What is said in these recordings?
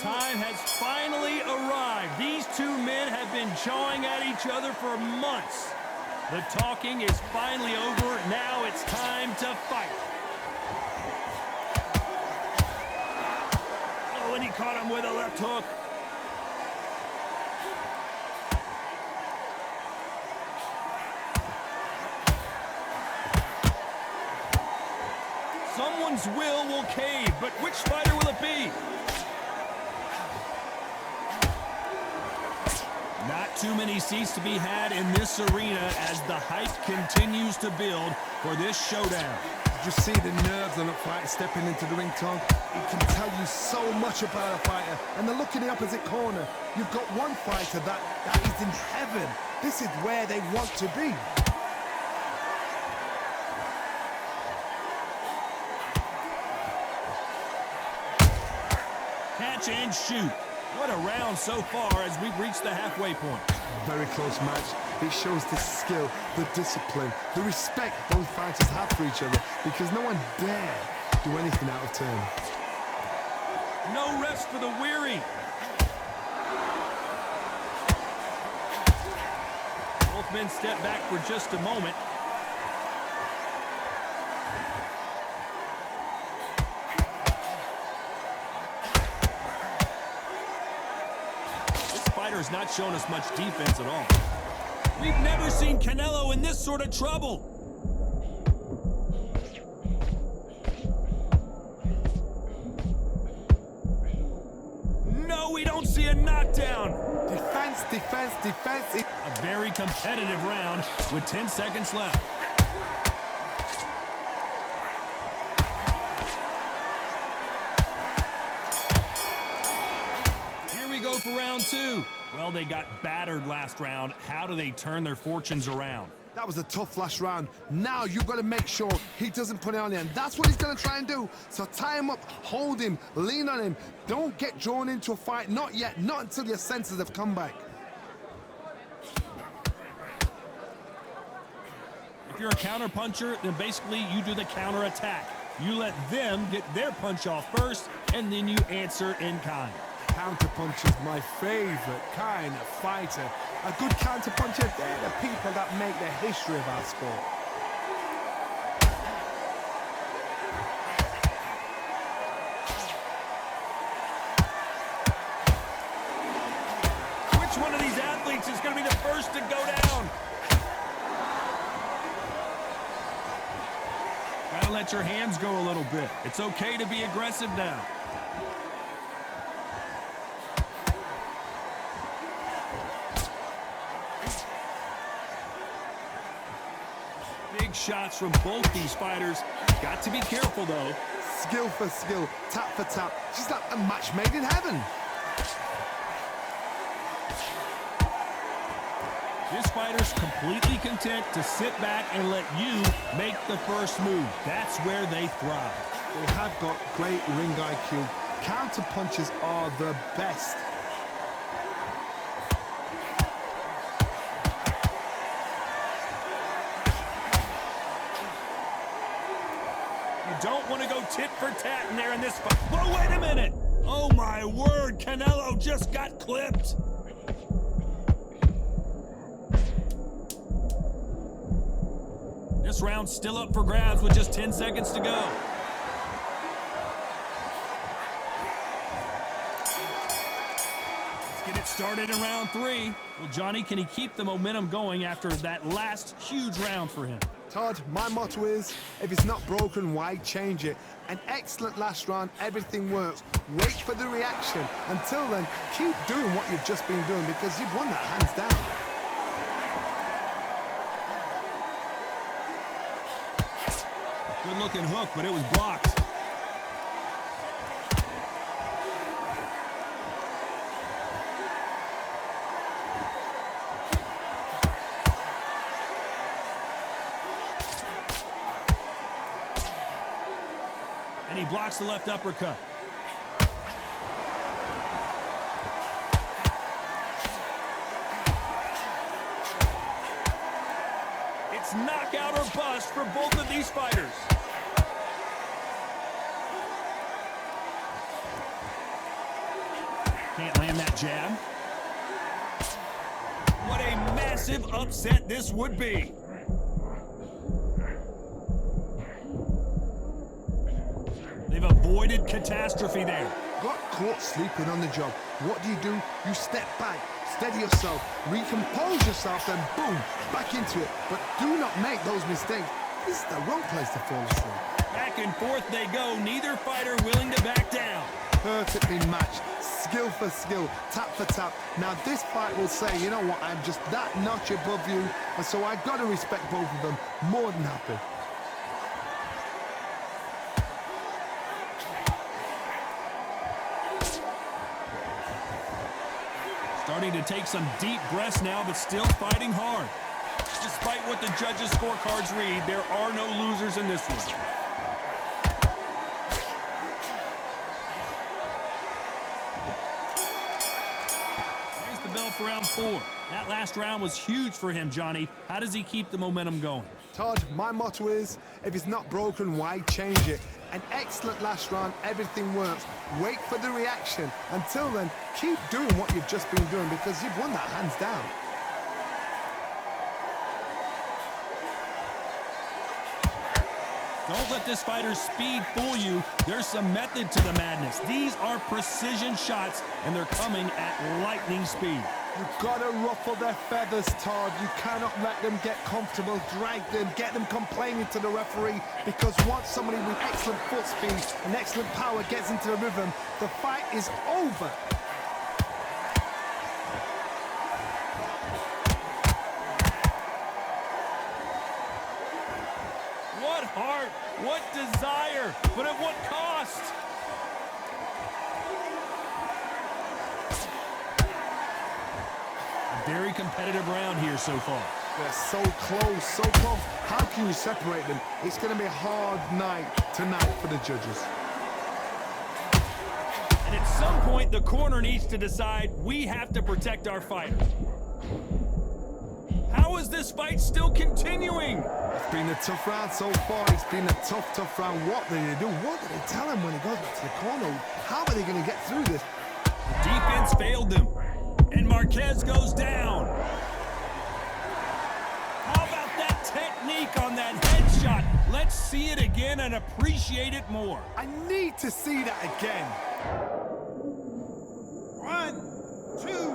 time has finally arrived. These two men have been jawing at each other for months. The talking is finally over. Now it's time to fight. Oh, and he caught him with a left hook. Someone's will cave, but which fighter will it be? Not too many seats to be had in this arena as the hype continues to build for this showdown. You see the nerves on a fighter stepping into the ring, Tom. It can tell you so much about a fighter. And the look in the opposite corner, you've got one fighter that is in heaven. This is where they want to be. Catch and shoot. What a round so far as we've reached the halfway point. Very close match. It shows the skill, the discipline, the respect both fighters have for each other because no one dare do anything out of turn. No rest for the weary. Both men step back for just a moment. Has not shown us much defense at all. We've never seen Canelo in this sort of trouble. No, we don't see a knockdown. Defense, defense, defense. A very competitive round with 10 seconds left. Here we go for round two. Well, they got battered last round. How do they turn their fortunes around? That was a tough last round. Now you've got to make sure he doesn't put it on you, and that's what he's going to try and do. So tie him up, hold him, lean on him. Don't get drawn into a fight. Not yet. Not until your senses have come back. If you're a counter puncher, then basically you do the counter attack. You let them get their punch off first, and then you answer in kind. Counterpunch is my favorite kind of fighter. A good counterpuncher, they're the people that make the history of our sport. Which one of these athletes is going to be the first to go down? Gotta let your hands go a little bit. It's okay to be aggressive now. Big shots from both these fighters. Got to be careful, though. Skill for skill, tap for tap. Just like a match made in heaven. This fighter's completely content to sit back and let you make the first move. That's where they thrive. They have got great ring IQ. Counter punches are the best. Don't want to go tit for tat in there in this fight. But wait a minute! Oh my word, Canelo just got clipped. This round's still up for grabs with just 10 seconds to go. Let's get it started in round three. Well, Johnny, can he keep the momentum going after that last huge round for him? Todd, my motto is, if it's not broken, why change it? An excellent last round, everything works. Wait for the reaction. Until then, keep doing what you've just been doing because you've won that hands down. Good looking hook, but it was blocked. And he blocks the left uppercut. It's knockout or bust for both of these fighters. Can't land that jab. What a massive upset this would be. They've avoided catastrophe there. Got caught sleeping on the job. What do? You step back, steady yourself, recompose yourself, then boom, back into it. But do not make those mistakes. This is the wrong place to fall asleep. Back and forth they go, neither fighter willing to back down. Perfectly matched, skill for skill, tap for tap. Now this fight will say, you know what, I'm just that notch above you, and so I gotta respect both of them. More than happy. Starting to take some deep breaths now, but still fighting hard. Despite what the judges' scorecards read, there are no losers in this one. There's the bell for round 4. That last round was huge for him, Johnny. How does he keep the momentum going? Todd, my motto is, if it's not broken, why change it? An excellent last round, everything works. Wait for the reaction. Until then, keep doing what you've just been doing because you've won that hands down. Don't let this fighter's speed fool you. There's some method to the madness. These are precision shots, and they're coming at lightning speed. You've got to ruffle their feathers, Todd. You cannot let them get comfortable, drag them, get them complaining to the referee, because once somebody with excellent foot speed and excellent power gets into the rhythm, the fight is over. What heart, what desire, but at what cost? Very competitive round here so far. They're so close, so close. How can you separate them? It's going to be a hard night tonight for the judges. And at some point, the corner needs to decide we have to protect our fighter. How is this fight still continuing? It's been a tough round so far. It's been a tough round. What do they do? What do they tell him when he goes back to the corner? How are they going to get through this? The defense failed them. And Marquez goes down. How about that technique on that headshot? Let's see it again and appreciate it more. I need to see that again. 1, 2, 3, 4,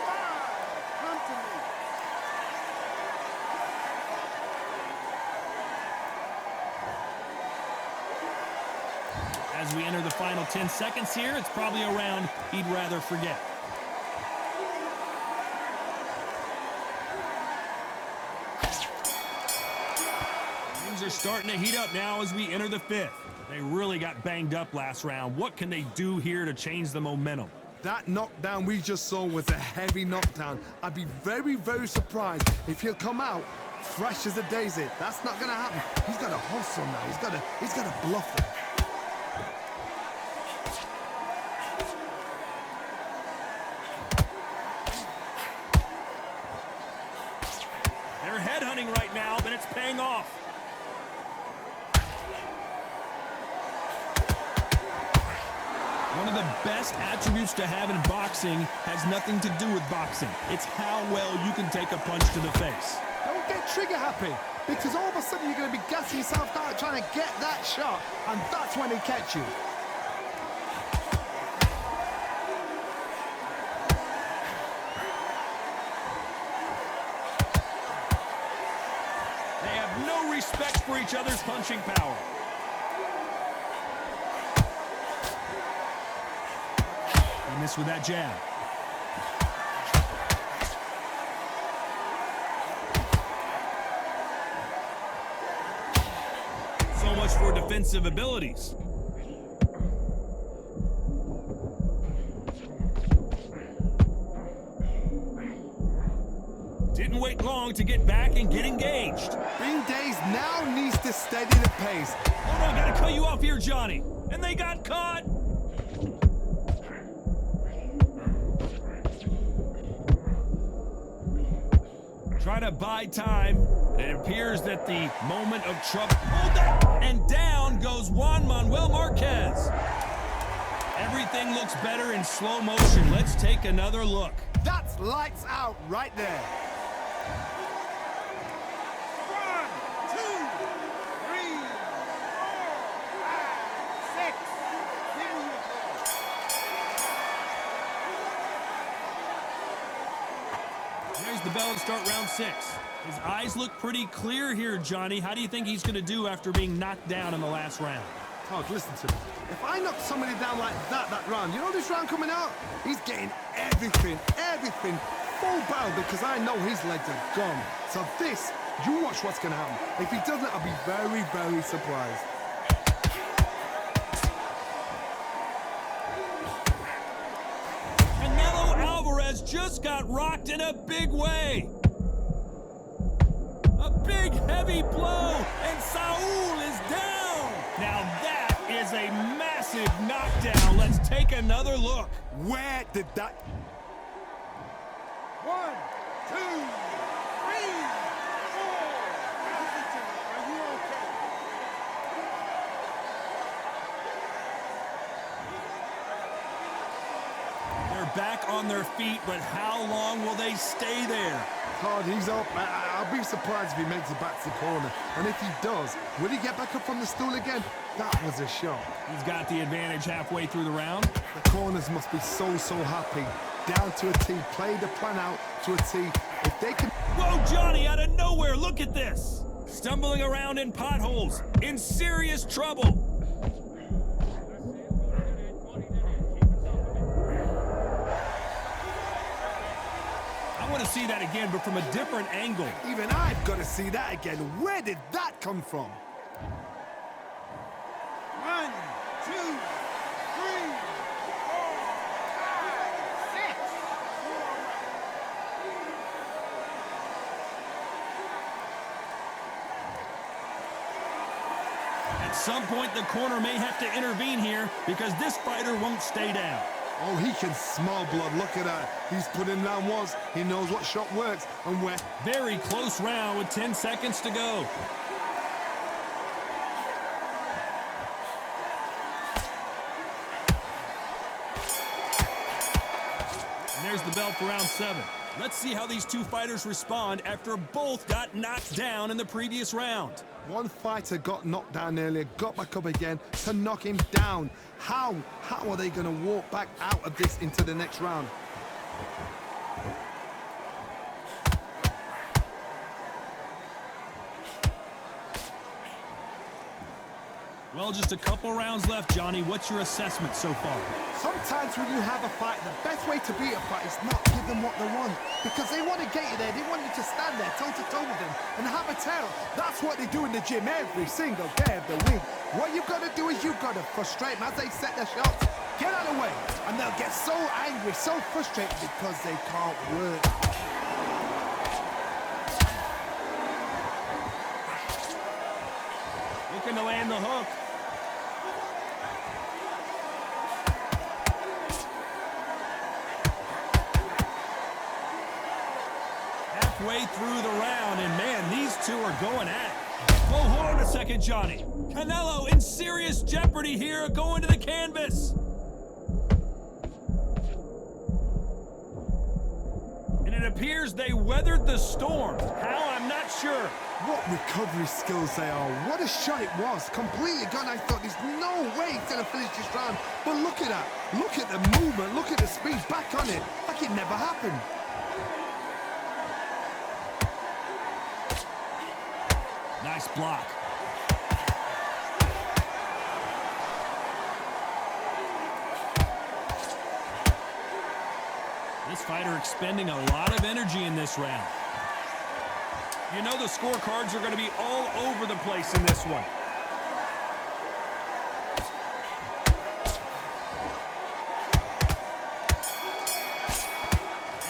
5. Come to me. As we enter the final 10 seconds here, it's probably a round he'd rather forget. Things are starting to heat up now as we enter the 5th. They really got banged up last round. What can they do here to change the momentum? That knockdown we just saw was a heavy knockdown. I'd be very, very surprised if he'll come out fresh as a daisy. That's not going to happen. He's got to hustle now. He's got to bluff it. They're headhunting right now, but it's paying off. One of the best attributes to have in boxing has nothing to do with boxing. It's how well you can take a punch to the face. Don't get trigger happy, because all of a sudden you're going to be gassing yourself out trying to get that shot, and that's when they catch you. They have no respect for each other's punching power. He missed with that jab. So much for defensive abilities. Didn't wait long to get back and get engaged. Green Days now needs to steady the pace. Hold on, gotta cut you off here, Johnny. And they got caught. Try to buy time. It appears that the moment of trouble. Hold that! And down goes Manuel Marquez. Every Everything looks better in slow motion. Let's take another look. That's lights out right there. 1, 2, 3, 4, 5, 6. Give me your ball. There's the bell to start round 6. His eyes look pretty clear here, Johnny. How do you think he's going to do after being knocked down in the last round? Todd, listen to me. If I knock somebody down like that round, you know this round coming out? He's getting everything, full barrel, because I know his legs are gone. So this, you watch what's going to happen. If he doesn't, I'll be very, very surprised. Canelo Alvarez just got rocked in a big way. A big, heavy blow, and Saul is down. Now that is a massive knockdown. Let's take another look. Where did that... 1, 2, 3, 4. Are you okay? They're back on their feet, but how long will they stay there? Todd, he's up. I'll be surprised if he makes it back to the corner. And if he does, will he get back up from the stool again? That was a shot. He's got the advantage halfway through the round. The corners must be so happy. Down to a T, play the plan out to a T. If they can... Whoa, Johnny, out of nowhere, look at this. Stumbling around in potholes, in serious trouble. I want to see that again, but from a different angle. Even I've got to see that again. Where did that come from? 1, 2, 3, 4, 5, 6. At some point, the corner may have to intervene here because this fighter won't stay down. Oh, he can smell blood. Look at that. He's put in round once. He knows what shot works and where. Very close round with 10 seconds to go. And there's the bell for round 7. Let's see how these two fighters respond after both got knocked down in the previous round. One fighter got knocked down earlier, got back up again to knock him down. How are they going to walk back out of this into the next round? Well, just a couple rounds left, Johnny. What's your assessment so far? Sometimes when you have a fight, the best way to beat a fight is not give them what they want. Because they want to get you there. They want you to stand there toe-to-toe with them and have a tell. That's what they do in the gym every single day of the week. What you've got to do is you've got to frustrate them as they set their shots. Get out of the way. And they'll get so angry, so frustrated because they can't work. Looking to land the hook. Halfway through the round, and man, these two are going at it. Well, hold on a second, Johnny. Canelo in serious jeopardy here, going to the canvas. And it appears they weathered the storm. How? I'm not sure. What recovery skills they are. What a shot it was. Completely gone. I thought there's no way he's going to finish this round. But look at that. Look at the movement. Look at the speed. Back on it. Like it never happened. Nice block. This fighter expending a lot of energy in this round. You know the scorecards are going to be all over the place in this one.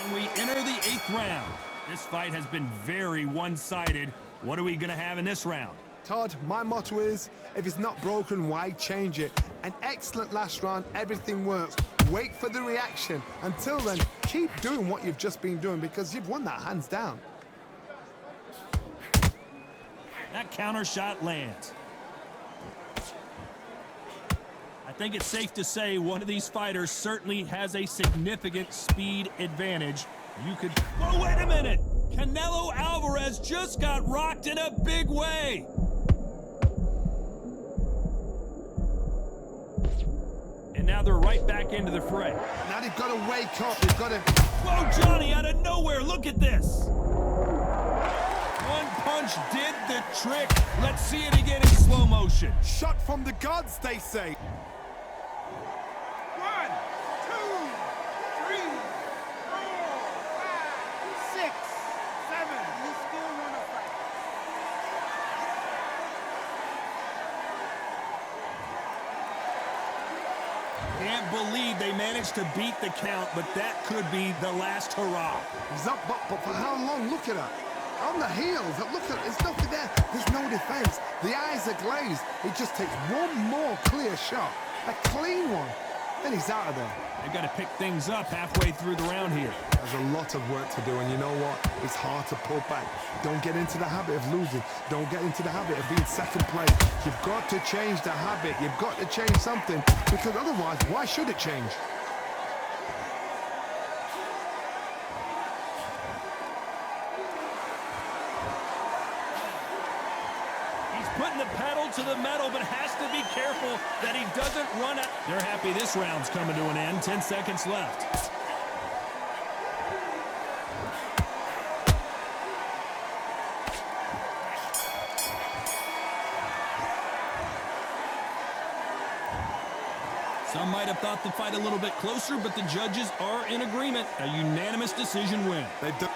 And we enter the 8th round. This fight has been very one-sided. What are we going to have in this round? Todd, my motto is, if it's not broken, why change it? An excellent last round, everything works. Wait for the reaction. Until then, keep doing what you've just been doing because you've won that hands down. That counter shot lands. I think it's safe to say one of these fighters certainly has a significant speed advantage. You could... Whoa, wait a minute! Canelo Alvarez just got rocked in a big way! And now they're right back into the fray. Now they've got to wake up. They've got to... Whoa, Johnny, out of nowhere, look at this! One punch did the trick. Let's see it again in slow motion. Shot from the gods, they say. 1, 2, 3, 4, 5, 6, 7. You still want to fight? Can't believe they managed to beat the count, but that could be the last hurrah. He's up, but for how long? Look at that. On the heels, look at, there's nothing there. There's no defense. The eyes are glazed. It just takes one more clear shot, a clean one, then he's out of there. They've got to pick things up halfway through the round here. There's a lot of work to do, and you know what? It's hard to pull back. Don't get into the habit of losing. Don't get into the habit of being second place. You've got to change the habit. You've got to change something, because otherwise, why should it change? Putting the pedal to the metal, but has to be careful that he doesn't run out. They're happy this round's coming to an end. 10 seconds left. Some might have thought the fight a little bit closer, but the judges are in agreement. A unanimous decision win. They've done...